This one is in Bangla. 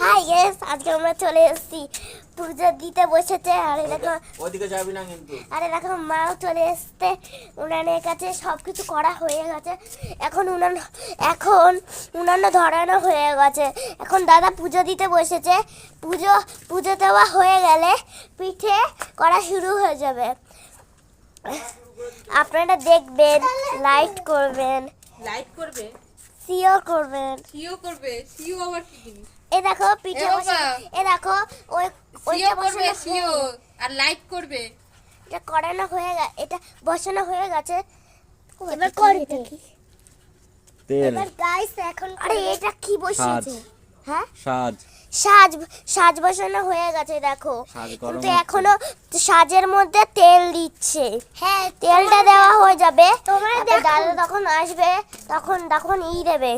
হাই গাইস, আজকে আমরা চলে এসেছি পূজা দিতে বসেছে। আর দেখো ওদিকে যাবি না কিন্তু। আরে দেখো মাও চলে এসছে, উনানের কাছে সব কিছু করা হয়ে গেছে। এখন উনান ধরানো হয়ে গেছে। এখন দাদা পুজো দিতে বসেছে। পুজো দেওয়া হয়ে গেলে পিঠে করা শুরু হয়ে যাবে। আপনারা দেখবেন, লাইক করবেন, সিও আবার কি জিনিস? এ দেখো পিঠে এ বাবা। এ দেখো ওইটা সিও আর লাইক করবে। এটা করানো হয়ে গেছে, এটা বসানো হয়ে গেছে। এবার করে দেখি। তেল এবার গাইস এখন আরে এটা কি বসিয়েছে? হ্যাঁ, সাজ বসানো হয়ে গেছে দেখো। সাজ গরম কিন্তু হচ্ছে। এখনো সাজের মধ্যে তেল দিচ্ছে। হ্যাঁ, তেলটা দেওয়া হয়ে যাবে। দাদা তখন আসবে, তখন দেবে।